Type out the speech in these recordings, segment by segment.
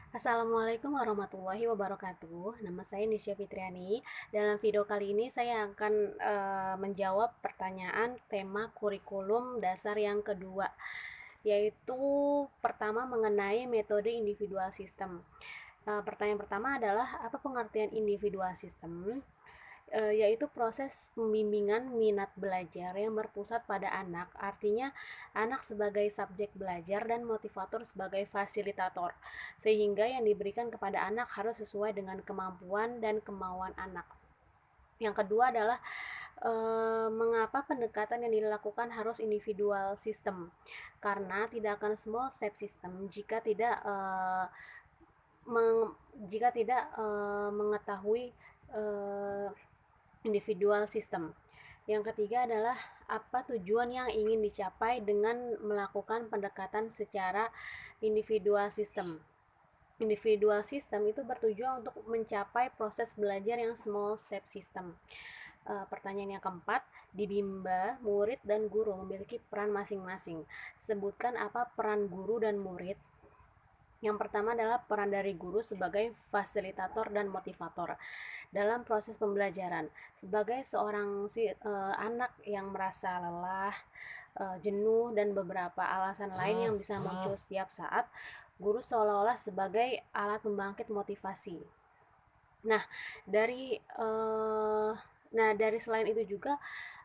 Assalamualaikum warahmatullahi wabarakatuh. Nama saya Nisya Fitriani. Dalam video kali ini saya akan menjawab pertanyaan tema kurikulum dasar yang kedua, yaitu pertama mengenai metode individual system. Pertanyaan pertama adalah apa pengertian individual system? Yaitu proses pembimbingan minat belajar yang berpusat pada anak, artinya anak sebagai subjek belajar dan motivator sebagai fasilitator, sehingga yang diberikan kepada anak harus sesuai dengan kemampuan dan kemauan anak. Yang kedua adalah mengapa pendekatan yang dilakukan harus individual system, karena tidak akan semua step system jika tidak mengetahui uh, individual system. Yang ketiga adalah apa tujuan yang ingin dicapai dengan melakukan pendekatan secara individual system. Individual system itu bertujuan untuk mencapai proses belajar yang small step system. Pertanyaan yang keempat, di Bimba, murid dan guru memiliki peran masing-masing. Sebutkan apa peran guru dan murid. Yang pertama adalah peran dari guru sebagai fasilitator dan motivator dalam proses pembelajaran. Sebagai seorang anak yang merasa lelah, jenuh, dan beberapa alasan lain yang bisa muncul setiap saat, guru seolah-olah sebagai alat pembangkit motivasi. Nah, dari uh, dari selain itu juga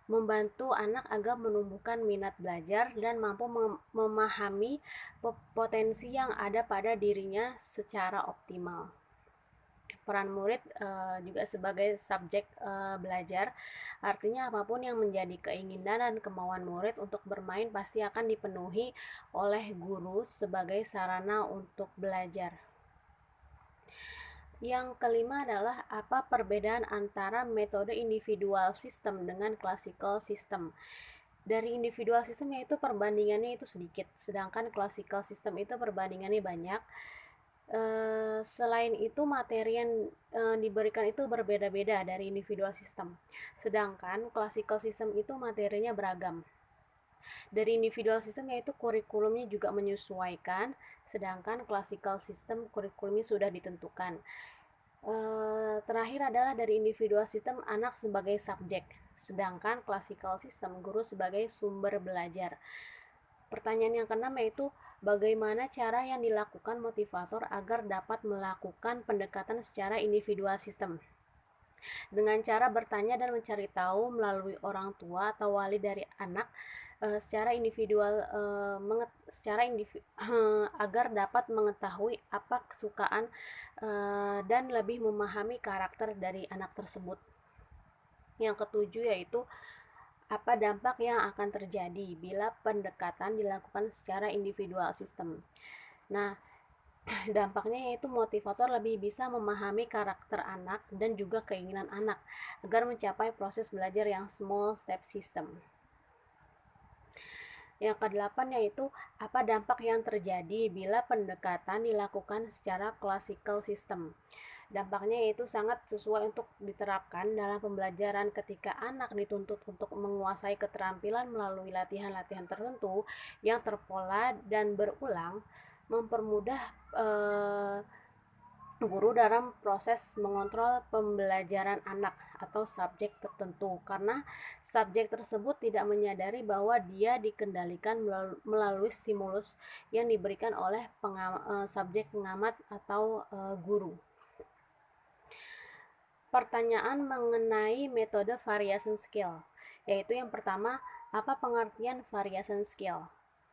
membantu anak agar menumbuhkan minat belajar dan mampu memahami potensi yang ada pada dirinya secara optimal. Peran murid juga sebagai subjek belajar, artinya apapun yang menjadi keinginan dan kemauan murid untuk bermain pasti akan dipenuhi oleh guru sebagai sarana untuk belajar. Yang kelima adalah apa perbedaan antara metode individual system dengan classical system. Dari individual system yaitu perbandingannya itu sedikit, sedangkan classical system itu perbandingannya banyak. Selain itu materi yang diberikan itu berbeda-beda dari individual system, sedangkan classical system itu materinya beragam. Dari individual system yaitu kurikulumnya juga menyesuaikan, sedangkan classical system kurikulumnya sudah ditentukan. Terakhir adalah dari individual system anak sebagai subjek, sedangkan classical system guru sebagai sumber belajar. Pertanyaan yang keenam yaitu bagaimana cara yang dilakukan motivator agar dapat melakukan pendekatan secara individual system. Dengan cara bertanya dan mencari tahu melalui orang tua atau wali dari anak secara individual agar dapat mengetahui apa kesukaan dan lebih memahami karakter dari anak tersebut. Yang ketujuh yaitu apa dampak yang akan terjadi bila pendekatan dilakukan secara individual system. Nah, dampaknya yaitu motivator lebih bisa memahami karakter anak dan juga keinginan anak agar mencapai proses belajar yang small step system. Yang kedelapan yaitu apa dampak yang terjadi bila pendekatan dilakukan secara classical system. Dampaknya yaitu sangat sesuai untuk diterapkan dalam pembelajaran ketika anak dituntut untuk menguasai keterampilan melalui latihan-latihan tertentu yang terpola dan berulang, mempermudah guru dalam proses mengontrol pembelajaran anak atau subjek tertentu, karena subjek tersebut tidak menyadari bahwa dia dikendalikan melalui stimulus yang diberikan oleh subjek pengamat atau guru. Pertanyaan mengenai metode variation skill, yaitu yang pertama, apa pengertian variation skill?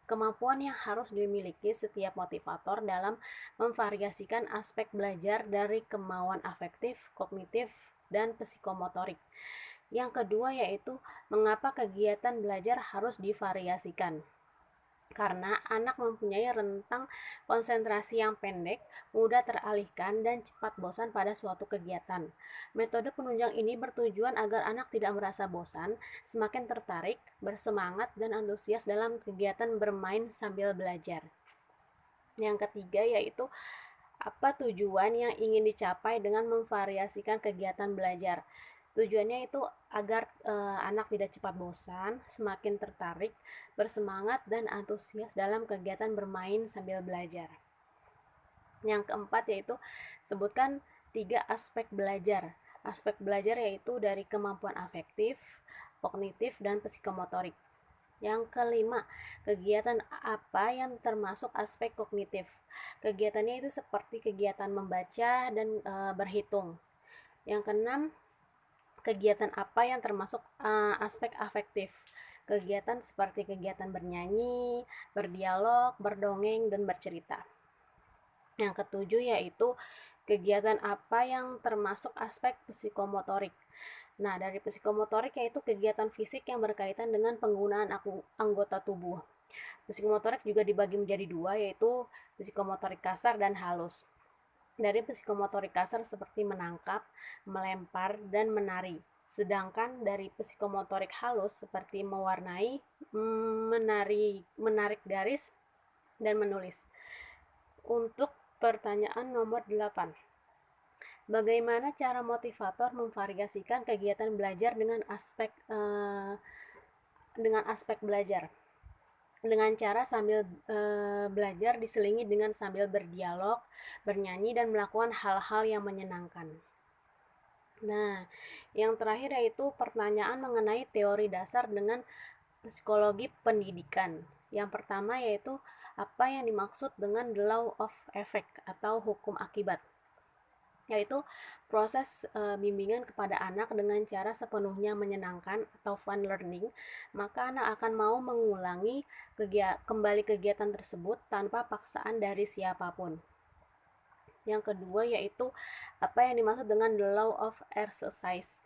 Kemampuan yang harus dimiliki setiap motivator dalam memvariasikan aspek belajar dari kemauan afektif, kognitif, dan psikomotorik. Yang kedua yaitu mengapa kegiatan belajar harus divariasikan. Karena anak mempunyai rentang konsentrasi yang pendek, mudah teralihkan, dan cepat bosan pada suatu kegiatan. Metode penunjang ini bertujuan agar anak tidak merasa bosan, semakin tertarik, bersemangat, dan antusias dalam kegiatan bermain sambil belajar. Yang ketiga yaitu apa tujuan yang ingin dicapai dengan memvariasikan kegiatan belajar. Tujuannya itu agar anak tidak cepat bosan, semakin tertarik, bersemangat, dan antusias dalam kegiatan bermain sambil belajar. Yang keempat yaitu sebutkan 3 aspek belajar. Aspek belajar yaitu dari kemampuan afektif, kognitif, dan psikomotorik. Yang kelima, kegiatan apa yang termasuk aspek kognitif? Kegiatannya itu seperti kegiatan membaca dan berhitung. Yang keenam, kegiatan apa yang termasuk aspek afektif? Kegiatan seperti kegiatan bernyanyi, berdialog, berdongeng, dan bercerita. Yang ketujuh yaitu kegiatan apa yang termasuk aspek psikomotorik. Nah, dari psikomotorik yaitu kegiatan fisik yang berkaitan dengan penggunaan anggota tubuh. Psikomotorik juga dibagi menjadi dua, yaitu psikomotorik kasar dan halus. Dari psikomotorik kasar seperti menangkap, melempar, dan menari. Sedangkan dari psikomotorik halus seperti mewarnai, menarik garis, dan menulis. Untuk pertanyaan nomor 8. Bagaimana cara motivator memvariasikan kegiatan belajar dengan aspek belajar? Dengan cara sambil belajar diselingi dengan sambil berdialog, bernyanyi, dan melakukan hal-hal yang menyenangkan. Nah, yang terakhir yaitu pertanyaan mengenai teori dasar dengan psikologi pendidikan. Yang pertama yaitu apa yang dimaksud dengan the law of effect atau hukum akibat, yaitu proses bimbingan kepada anak dengan cara sepenuhnya menyenangkan atau fun learning, maka anak akan mau mengulangi kembali kegiatan tersebut tanpa paksaan dari siapapun. Yang kedua yaitu apa yang dimaksud dengan the law of exercise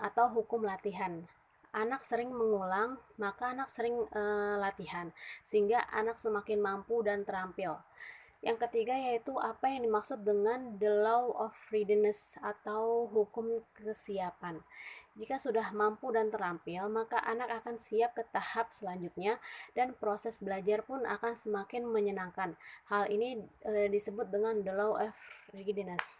atau hukum latihan. Anak sering mengulang, maka anak sering latihan, sehingga anak semakin mampu dan terampil. Yang ketiga yaitu apa yang dimaksud dengan the law of readiness atau hukum kesiapan. Jika sudah mampu dan terampil, maka anak akan siap ke tahap selanjutnya dan proses belajar pun akan semakin menyenangkan. Hal ini disebut dengan the law of readiness.